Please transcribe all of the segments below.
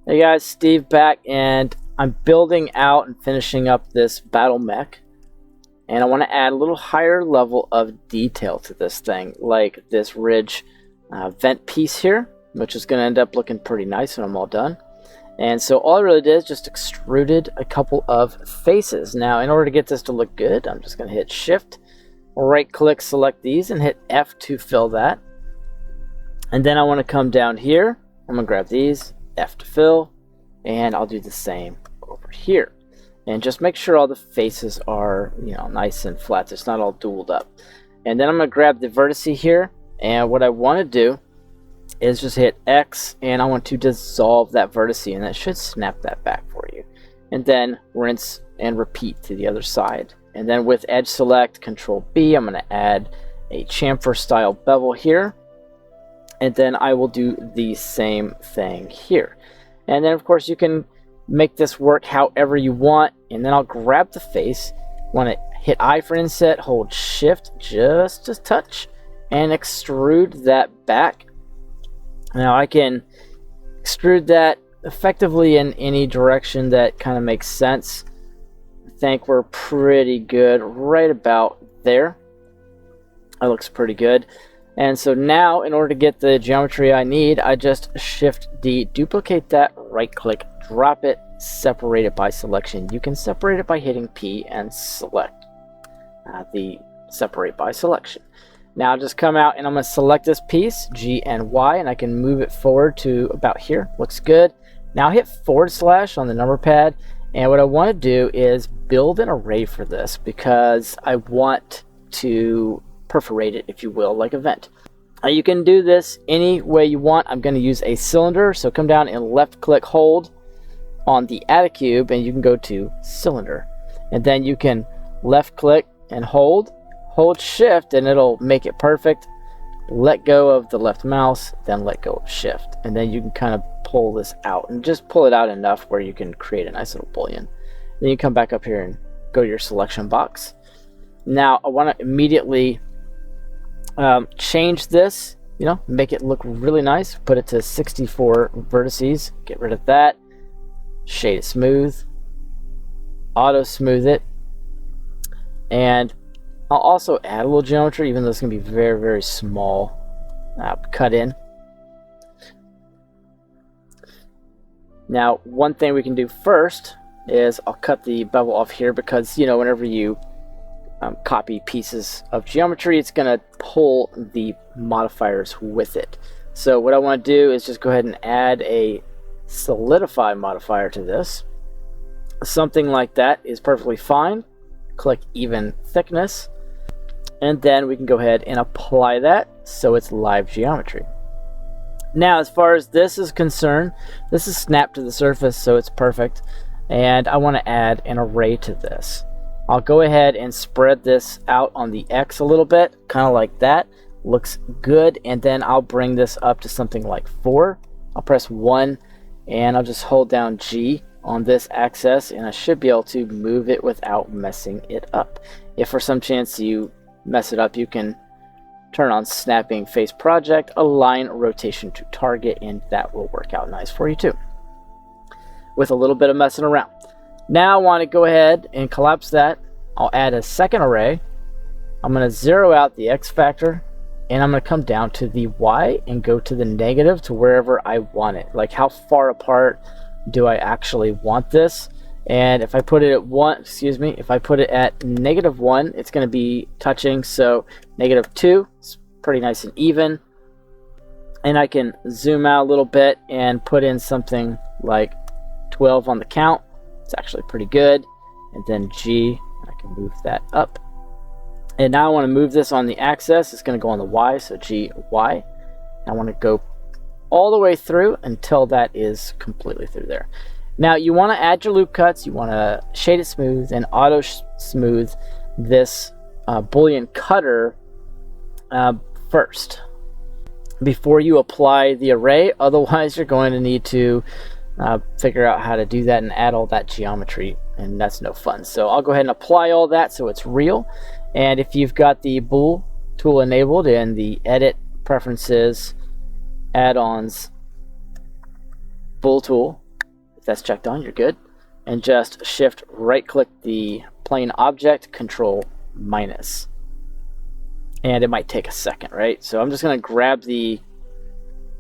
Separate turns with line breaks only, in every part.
Hey guys, Steve back, and I'm building out and finishing up this battle mech, and I want to add a little higher level of detail to this thing, like this ridge vent piece here, which is going to end up looking pretty nice when I'm all done. And so all I really did is just extruded a couple of faces. Now, in order to get this to look good, I'm just going to hit Shift, right click, select these, and hit F to fill that. And then I want to come down here, I'm going to grab these, F to fill, and I'll do the same over here. And just make sure all the faces are, nice and flat. It's not all dualed up. And then I'm going to grab the vertice here, and what I want to do is just hit X, and I want to dissolve that vertice, and that should snap that back for you. And then rinse and repeat to the other side. And then with edge select, Control B, I'm going to add a chamfer style bevel here. And then I will do the same thing here. And then of course you can make this work however you want. And then I'll grab the face, want to hit I for inset, hold Shift just a touch, and extrude that back. Now I can extrude that effectively in any direction that kind of makes sense. I think we're pretty good right about there. That looks pretty good. And so now, in order to get the geometry I need, I just Shift D, duplicate that, right click, drop it, separate it by selection. You can separate it by hitting P and select the separate by selection. Now just come out and I'm going to select this piece, G and Y, and I can move it forward to about here. Looks good. Now hit / on the number pad, and what I want to do is build an array for this because I want to perforate it, if you will, like a vent. You can do this any way you want. I'm going to use a cylinder, so come down and left click hold on the add cube, and you can go to cylinder, and then you can left click and hold Shift, and it'll make it perfect. Let go of the left mouse, then let go of Shift, and then you can kind of pull this out, and just pull it out enough where you can create a nice little boolean. Then you come back up here and go to your selection box. Now I want to immediately change this, make it look really nice. Put it to 64 vertices, get rid of that, shade it smooth, auto smooth it, and I'll also add a little geometry, even though it's going to be very, very small. Cut in. Now, one thing we can do first is I'll cut the bevel off here because, whenever you copy pieces of geometry, it's going to pull the modifiers with it. So what I want to do is just go ahead and add a solidify modifier to this. Something like that is perfectly fine. Click even thickness, and then we can go ahead and apply that so it's live geometry. Now, as far as this is concerned, this is snapped to the surface, so it's perfect, and I want to add an array to this. I'll go ahead and spread this out on the X a little bit, kind of like that. Looks good. And then I'll bring this up to something like 4. I'll press 1, and I'll just hold down G on this axis, and I should be able to move it without messing it up. If for some chance you mess it up, you can turn on snapping face project, align rotation to target, and that will work out nice for you too, with a little bit of messing around. Now I want to go ahead and collapse that. I'll add a second array. I'm going to zero out the X factor, and I'm going to come down to the Y and go to the negative to wherever I want it. Like, how far apart do I actually want this? And if I put it at if I put it at -1, it's going to be touching. So -2, it's pretty nice and even. And I can zoom out a little bit and put in something like 12 on the count. It's actually pretty good. And then G, I can move that up. And now I want to move this on the axis. It's going to go on the Y, so G, Y. I want to go all the way through until that is completely through there. Now you want to add your loop cuts. You want to shade it smooth and auto smooth this boolean cutter first before you apply the array. Otherwise, you're going to need to figure out how to do that and add all that geometry, and that's no fun. So I'll go ahead and apply all that so it's real. And if you've got the bool tool enabled in the edit preferences, add-ons, bool tool, that's checked on, you're good. And just shift right click the plane object, control minus. And it might take a second, right? So I'm just going to grab the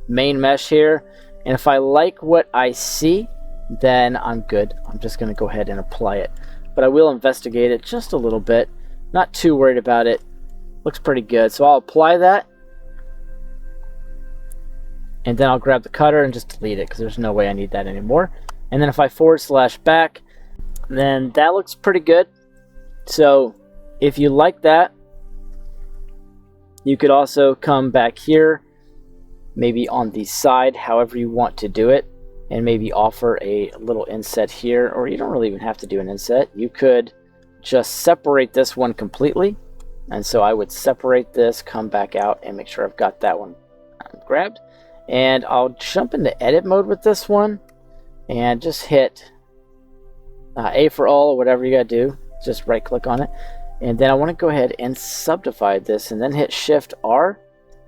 main mesh here, and if I like what I see, then I'm good. I'm just going to go ahead and apply it. But I will investigate it just a little bit. Not too worried about it. Looks pretty good. So I'll apply that, and then I'll grab the cutter and just delete it because there's no way I need that anymore. And then if I / back, then that looks pretty good. So if you like that, you could also come back here, maybe on the side, however you want to do it, and maybe offer a little inset here, or you don't really even have to do an inset. You could just separate this one completely. And so I would separate this, come back out, and make sure I've got that one grabbed. And I'll jump into edit mode with this one and just hit A for all, or whatever you gotta do. Just right click on it. And then I want to go ahead and subdivide this, and then hit Shift R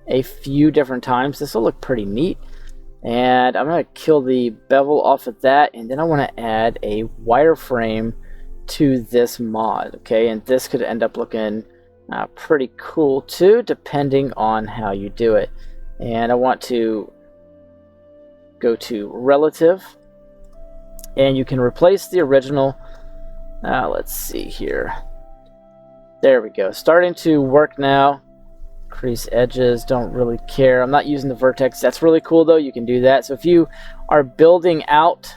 a few different times. This will look pretty neat. And I'm going to kill the bevel off of that, and then I want to add a wireframe to this mod. Okay, and this could end up looking pretty cool too, depending on how you do it. And I want to go to relative, and you can replace the original. Let's see here. There we go. Starting to work now. Crease edges, don't really care. I'm not using the vertex. That's really cool though. You can do that. So if you are building out,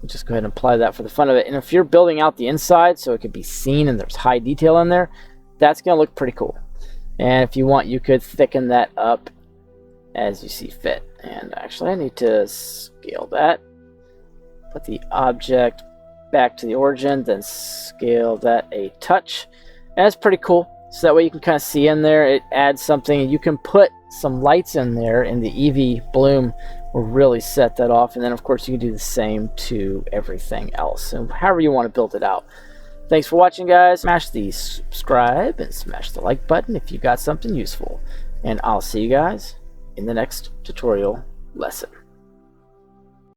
just go ahead and apply that for the fun of it. And if you're building out the inside so it could be seen and there's high detail in there, that's going to look pretty cool. And if you want, you could thicken that up as you see fit. And actually I need to scale that. Put the object back to the origin, then scale that a touch. And that's pretty cool. So that way you can kind of see in there, it adds something. You can put some lights in there, and the Eevee bloom will really set that off. And then of course you can do the same to everything else, and however you want to build it out. Thanks for watching, guys. Smash the subscribe and smash the like button if you got something useful. And I'll see you guys in the next tutorial lesson.